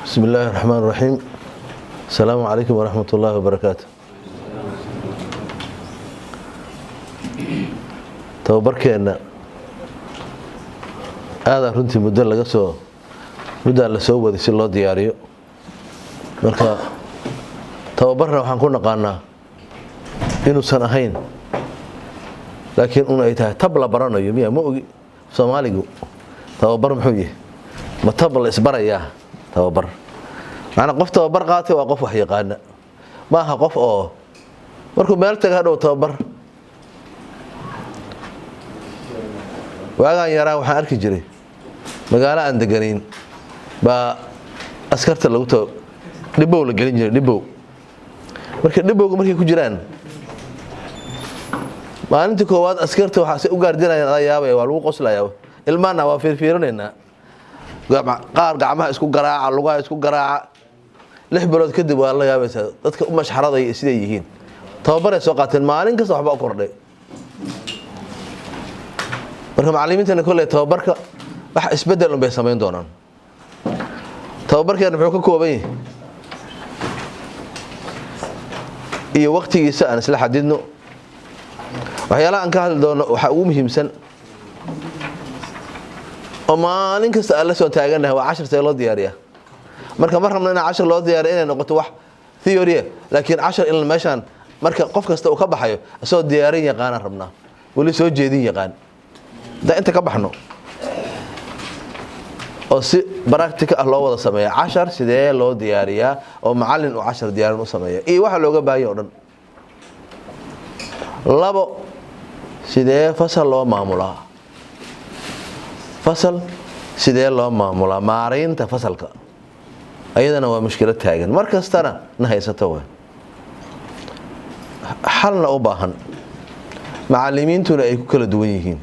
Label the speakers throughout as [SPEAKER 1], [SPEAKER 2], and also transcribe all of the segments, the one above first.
[SPEAKER 1] بسم الله الرحمن الرحيم. السلام عليكم ورحمة الله وبركاته. tababarkeena aad runtii muddo la soo waday si loo diyaariyo marka tababarna waxaan ku naqaanaa inuusan ahayn laakiin ay tahay tab la baranayo miya ma ogi Soomaaligu tababar muxuu yahay ma tab la isbarayaa tababar macna qof tababar qaatay waa qof wax yaqaan ma aha qof oo markuu meel taga hadhow tababar waagaan yaraa waxaan arki jiray magaalo aan deganayn ba askarta lagu dhibow la gelin jiray markay ku jiraan maalintii koowaad askarta waxa u gaardinayaan ayaabay waa lagu qoslayaa ilmaana waa fiirfiirinayna qaar gacmaha isku garaaca lugaha isku garaaca 6 bilood kadib waa la yaabaysaa dadka u mashxaraday sida yihiin tababar ay soo qaateen maalin kasta waxba u kordhay marka macallimiintana kulay tababarka wax isbedel bay sameyn doonaan tababarkeena wuxuu ka kooban yahay iyo waqtigiisa aan isla xadidno waxyaalaha aan ka hadli doono waxa ugu muhiimsan oo maalin kasta alla soo taaganahay waa 10 say loo diyaariyaa marka mar rabna in 10 loo diyaariyo inay noqoto wax theory laakiin 10 in meeshan marka qof kasta uu ka baxayo soo diyaarin yaqaan rabnaa wali soo jeedin yaqaan da inta ka baxno oo si practical ah loo wada sameeyo 10 sidee loo diyaariyaa oo macallin uu 10 diyaarin u sameeyo iyo waxa looga baahan yahay oo dhan labo sidee fasal loo maamulaa fasal sidee loo maamulaa maareynta fasalka ayadana waa mushkilad taagan markastana na haysato waa xalna u baahan macallimiintuna ay ku kala duwan yihiin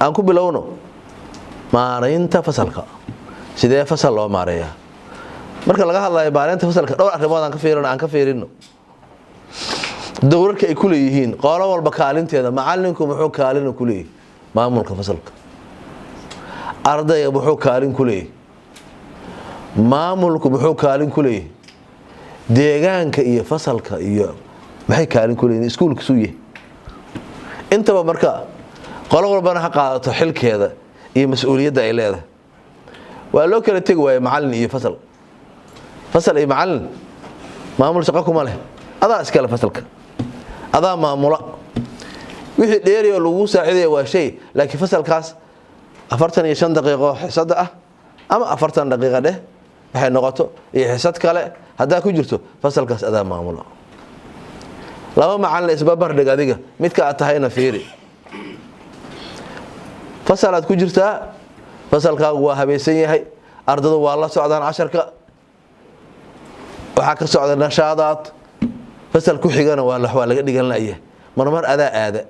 [SPEAKER 1] aan ku bilowno maareynta fasalka sidee fasal loo maareeyaa marka laga hadlayo maareynta fasalka dhowr arrimood aan ka fiirino dowrarka ay ku leeyihiin qoolo walba kaalinteeda macallinku muxuu kaalin ku leeyahay maamulka fasalka ardayga muxuu kaalin ku leeyahay maamulku muxuu kaalin ku leeyahay deegaanka iyo fasalka iyo maxay kaalin ku leeyihiin iskuulka suuye intaba marka qolo walbana ha qaadato xilkeeda iyo mas'uuliyadda ay leedahay waa loo kala tagi waayay macallin iyo fasal iyo macallin maamul shaqo kuma leh adaa iskala fasalka adaa maamula wixii dheeriyo lagu saacideeyo waa shay laakiin fasalkaas 45 daqiiqo xisada ah ama 40 daqiiqo dheh waxay noqoto iyo xisad kale hadaa ku jirto fasalkaas adaa maamula laba macallin isbabar dhig adiga midka aad tahayna fiiri fasalaad ku jirtaa fasalkaagu waa habaysan yahay ardadu waa la socdaan 10ka waxa ka socda nashaadaad fasal ku xigana waa laga dhigan laayay marmar aada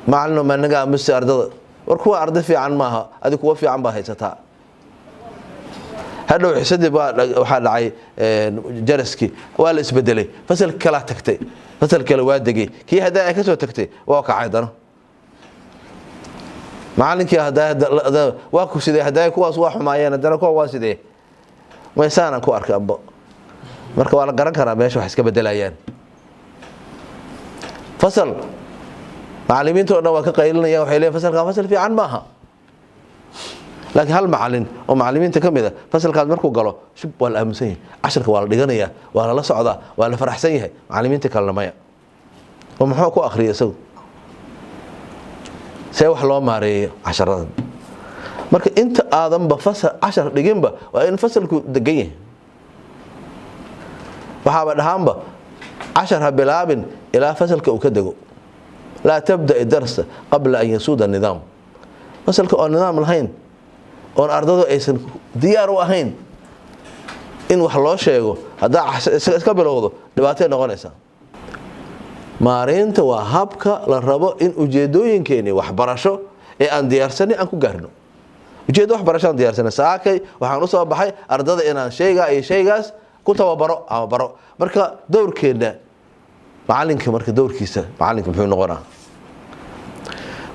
[SPEAKER 1] macallin ma naga amsi ardada war kuwa arday fiican maaha adigu kuwa fiican baa haysataa hadhow xisadii waxa dhacay jaraski waa la isbedelay fasal kala tagtay fasal kale waa degay kii hadaa ay ka soo tagtay waa ka caydano macallinkii hadaa waa ku sidee hadaa kuwaas waa xumaayeen hadaa kuwa waa sidee meeshaan ku arkay amba marka waa la garan karaa meesha wax iska bedelayaan fasal macallimiintu oo dhan waa ka qaylinaya waxay leeyahay fasalka fasal fiican maaha laakiin hal macallin oo macallimiinta kamid ah fasalkaas markuu galo shub waa la aaminsan yahay 10ka waa la dhiganayaa waa la socdaa waa la faraxsan yahay macallimiinta kale maya oo muxuu ku akhriyo isagu say wax loo maareeyo 10 marka inta aadan ba fasal 10 dhiginba waa in fasalku degan yahay waxa dhahaanba 10 ha bilaabin ilaa fasalka uu ka dago la tabda darsa qabla an yasuda nidaam fasalka oo nidaam lahayn oo ardadu aysan diyaar u ahayn in wax loo sheego hadaa iska bilowdo dhibaato noqonaysa maareynta waa habka la rabo in ujeedooyinkeeni waxbarasho ee aan diyaarsanay aan ku gaarno ujeedo waxbarasho aan diyaarsanay saakay waxaan u soo baxay ardada inaan shaygaas ku tababaro ama baro marka dowrkeena macallinka marka dowrkiisa macallinka muxuu noqonaa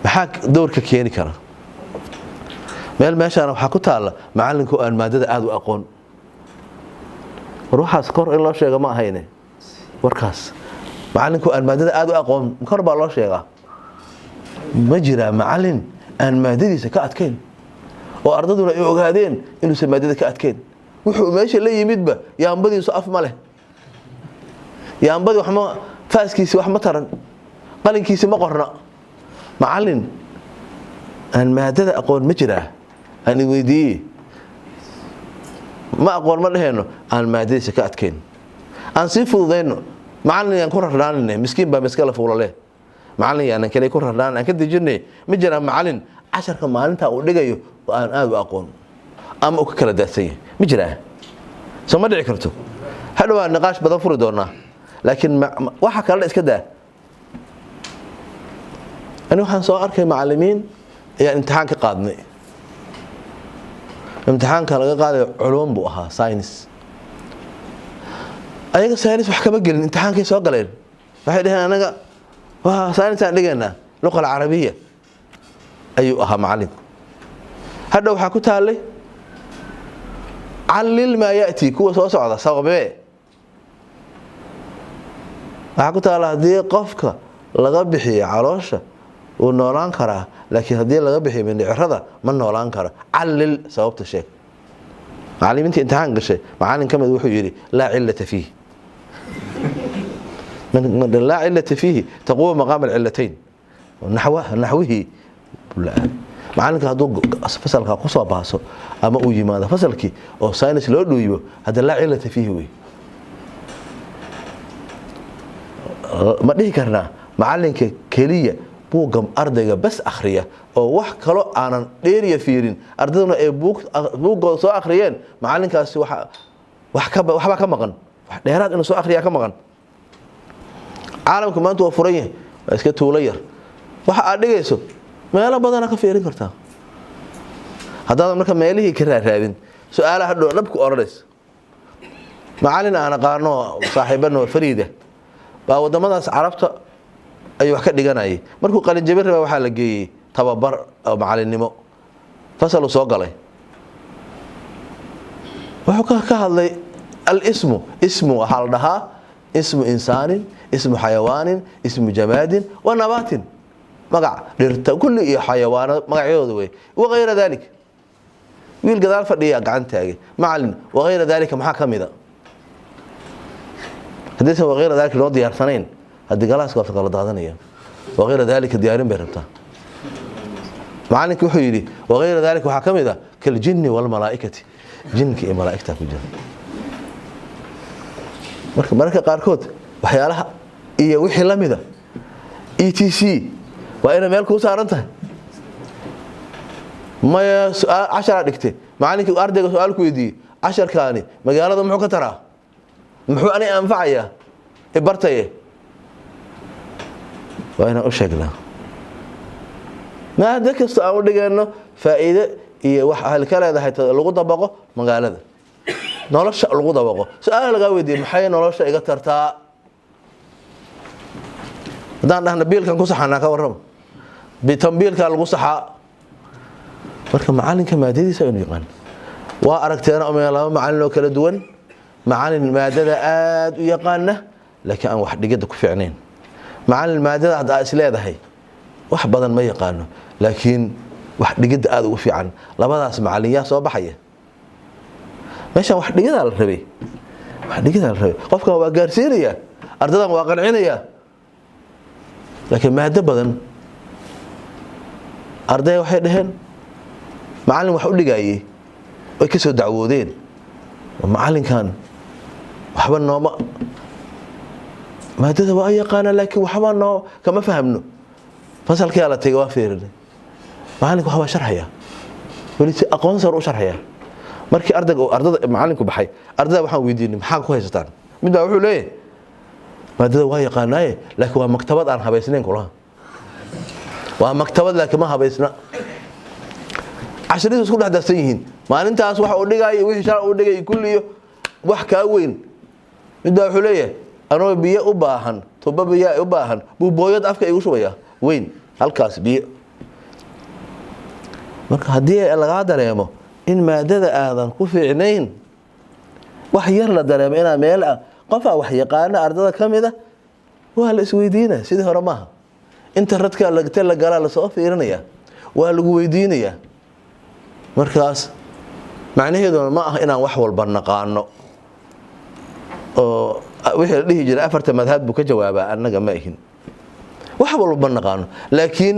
[SPEAKER 1] maxaa dowrka keeni kara meel meeshaan waxa ku taala macallinku aan maadada aad u aqoon ruuxaas kor in loo sheego ma ahayne warkaas macallinku aan maadada aad u aqoon kor baa loo sheegaa ma jira macallin aan maadadiisa ka adkeyn oo ardaduna ay ogaadeen inuusan maadada ka adkeyn wuxuu meesha la yimidba yaambadiisu af ma leh yaambadi wax ma faaskiisa wax ma taran qalinkiisa ma qorna macallin aan maadada aqoon ma jiraa aan weydiiyey ma aqoon ma dheheno aan maadadiisa ka adkeyn aan sii fududeyno macallin aan ku rarnaanine miskiin baa miskala fuulale macallin yaanan kale ku rarnaan aan ka dejinay ma jiraa macallin casharka maalinta uu dhigayo oo aan aad u aqoon ama uu ka kala daadsan yahay ma jiraa soo ma dhici karto hadhow aan niqaash badan furi doonaa laakiin waxa kale iska daa ani waxaan soo arkay macallimiin ayaa imtixaan ka qaadnay imtixaanka laga qaaday culuum buu ahaa science ayaga science wax kama gelin imtixaankay soo galeen waxay dhaheen anaga waa science aan dhigaynaa luqa carabiya ayuu ahaa macallinku hadda waxaa ku taalay callil maa ya'ti kuwa soo socda sababee waxaa ku taala haddii qofka laga bixiyo caloosha wuu noolaan karaa laakiin haddii laga bixiyo mindhicirada ma noolaan karo callil sababta sheeg macallimiinta imtixaan gashay macallin ka mid wuxuu yidhi laa cillata fiihi laa cillata fiihi taquwa maqaama alcillatayn naxwihii macallinka hadduu fasalka ku soo baaso ama uu yimaado fasalkii oo science loo dhiibo hadda laa cillata fiihi wey ma dhihi karnaa macallinka keliya buugga ardayga bas akhriya oo wax kalo aanan dheeriya fiirin ardaduna ay buuggooda soo akhriyeen macallinkaasi waxbaa ka maqan wax dheeraad inuu soo akhriyaa ka maqan caalamka maanta waa furan yahay waa iska tuulo yar waxa aad dhigayso meelo badana ka fiirin kartaa haddaadan marka meelihii ka raaraadin su-aalaha hadhow dhabku odhanaysa macallin aan aqaano saaxiibano fariida baa wadamadaas carabta ayuu wax ka dhiganayay markuu qalin jabin raba waxaa la geeyey tababar oo macallinnimo fasaluu soo galay wuxuu ka hadlay al-ismu ismu waxaa la dhahaa ismu insaanin ismu xayawaanin ismu jamaadin wa nabaatin magac dhirta kulli iyo xayawaano magacyadooda wey wagayra dalik wiil gadaal fadhiya gacan taagay macallin wagayra dalika maxaa ka mida haddaysan wagayra dalika loo diyaarsanayn haddii galaaska waa kala daadanaya wagayra dalika diyaarin bay rabtaa macallinka wuxuu yidhi wagayra dalika waxaa ka mid a kaljinni walmalaa'ikati jinka iyo malaa'igtaa ku jira marka qaarkood waxyaalaha iyo wixii la mida etc waa inay meel kuu saaran tahay maya casharaa dhigtay macallinkii ardayga su-aal ku weydiiyey casharkaani magaalada muxuu ka taraa muxuu ani anfacayaa ibartaye waa inaan u sheegnaa maada kasta aan u dhigayno faa'iide iyo wax ahli ka leedahay lagu dabaqo magaalada nolosha lagu dabaqo su-aal lagaa weydiiyey maxay nolosha iga tartaa haddaan dhahna biilkan ku saxanaa ka warrama bitambiilkaa lagu saxaa marka macallinka maadadiisa inuu yaqaan waa aragteena laba macallin oo kala duwan macallin maadada aad u yaqaana laakiin aan wax dhigidda ku fiicnayn macallin maadada hadda is leedahay wax badan ma yaqaano laakiin wax dhigidda aad ugu fiican labadaas macallin yaa soo baxaya meeshaan wax dhigidaa la rabay qofkan waa gaarsiinaya ardadan waa qancinaya laakiin maado badan arday waxay dhaheen macallin wax u dhigayay way ka soo dacwoodeen macallinkan waxba nooma maadada waa yaqaana laakiin waxba noo kama fahamno fasalkii la tagay waa fiirinay macallinku waxba sharxaya weli si aqoon sar u sharxaya markii ardada macallinku baxay ardada waxaan weydiinay maxaa ku haysataan mid baa wuxuu leeyahay maadada waa yaqaanaaye laakiin waa maktabad aan habaysnayn kulaha waa maktabad laakiin ma habaysna casharihiisu isku dhex darsan yihiin maalintaas waxa uu dhigaayo wixii sharci uu dhigay kulliyo wax kaa weyn mid baa wuxuu leeyahay anoo biyo u baahan tuba biyo u baahan buu booyad afka igu shubaya weyn halkaas biyo marka haddii lagaa dareemo in maadada aadan ku fiicnayn wax yar la dareemo inaa meel qof wax yaqaan ardada kamida waa la isweydiinaa sidii hore maaha inta radka la galaa la soo fiirinaya waa lagu weydiinaya markaas macnaheedu ma aha inaan wax walba naqaano oo wixii la dhihi jiray afarta madhab buu ka jawaabaa annaga ma ahin wax walba naqaano laakiin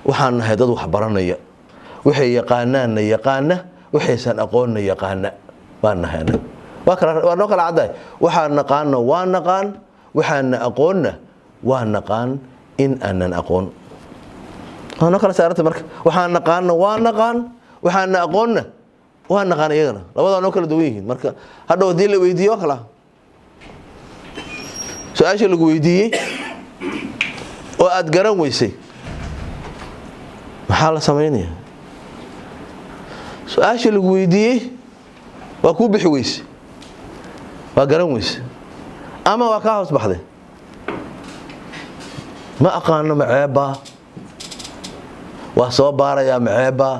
[SPEAKER 1] waxaan nahay dad wax baranaya waxay yaqaana waxaysan aqoonna yaqaana baan nahay waa noo kala caddahay waxaan naqaano waa naqaan waxaan aqoonna waa naqaan in aanan aqoon waa noo kala saaranta marka waxaan naqaano waa naqaan waxaan aqoonna waa naqaan iyagana labadaa noo kala duwan yihiin marka hadhow haddii la weydiiyo kala su-aasha lagu weydiiyey oo aad garan weysay maxaa la samaynayaa su-aasha lagu weydiiyey waa kuu bixi weyse waa garan weyse ama waa kaa hoos baxday ma aqaano maceebbaa waa soo baarayaa maceebbaa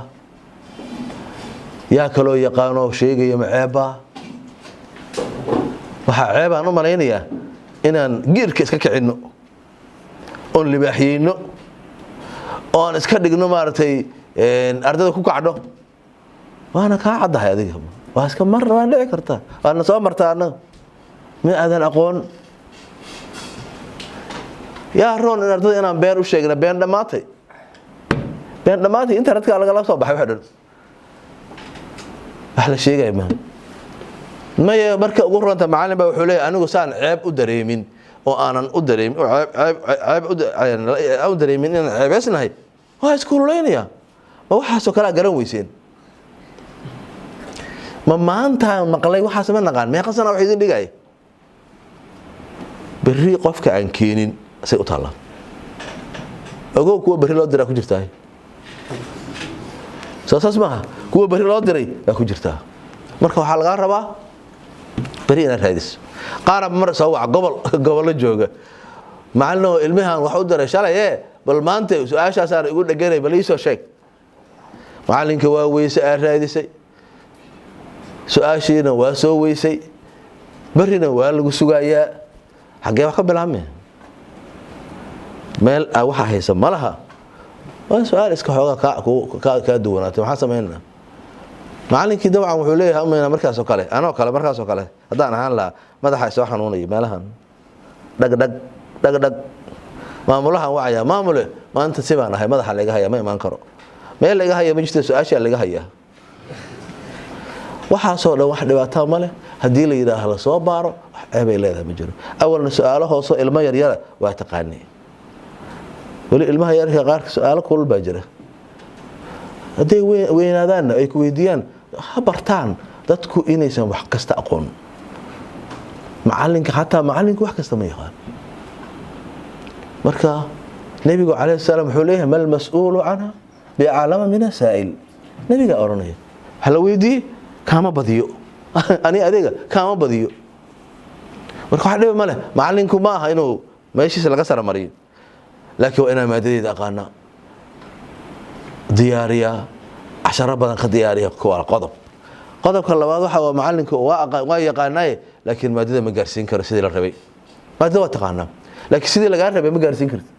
[SPEAKER 1] yaa kaloo yaqaanoo sheegaya maceebbaa waxaa ceebaan u malaynayaa inaan giirka iska kicinno oon libaaxiyeyno oo aan iska dhigno maaragtay ardada ku kacdho waana kaa caddahay adiga waa iska mar waan dhici kartaa waana soo martaa annaga ma aadan aqoon yaa roon in ardada inaan been u sheegna been dhammaatay internetka lagala soo baxay wax dhan wax la sheegay maya marka ugu runta macallin baa wuxuu leeyahay anigu saan ceeb u dareemin oo aanan u dareemin ceeb u dareemin inaan ceebeysnahay waa iskuuleynayaa ma waxaasoo kale garan weyseen ma maanta maqlay waxaas ma naqaan meeqa sana wax idin dhigay berri qofka aan keenin say u taala ogow kuwa berri loo diray ku jirtaa saas maaha kuwa berri loo diray waa ku jirtaa marka waxaa laga rabaa berri inaad raadiso qaarab mar soo wac gobol jooga macallin ilmahan wax u diray shalay bal maanta su'aashaas aan igu dhaganay bal ii soo sheeg macallinka waa weyse aad raadisay su'aashiina waa soo weysay barina waa lagu sugayaa xagee wax ka bilaabmay meel waxa haysa malaha waa su'aal iska xooga ka duwanaatay waxa sameeynaa macallinkii dabcan wuxuu leeyahay umayna markaas oo kale hadaan ahaan la madaxa soo xanuunay meelahan dhag maamulahan wacaya maamule maanta si baan ahay madaxa laga haya ma iman karo meel laga haya ma jirto su'aasha laga haya waxaasoo dhan wax dhibaato ma leh haddii la yiraahdo la soo baaro wax ceebay leedahay ma jiro awalna su'aalo hoose ilmo yar waa taqaanay wali ilmaha yarka qaar su'aalo kulul baa jira haday weynaadaan ay ku weydiiyaan ha bartaan dadku inaysan wax kasta aqoon macallinka xataa macallinku wax kasta ma yaqaan marka nabiga kaleey salaam wuxuu leeyahay mal mas'uulu anha bi'alama min sa'il nabiga oranaya hala weydii kama badiyo ani adiga kama badiyo marka waxa dhib ma leh macallinku ma aha inuu meeshiisa laga sara mariyo laakiin waa inaa maadadeeda aqaana diyaariya ashara badan ka diyaariya qodobka labaad waxa waa macallinku waa yaqaanay laakiin maadada ma gaarsiin karo sidii la rabay maadada waa taqaanaa laakiin sidii laga rabay ma gaarsiin karto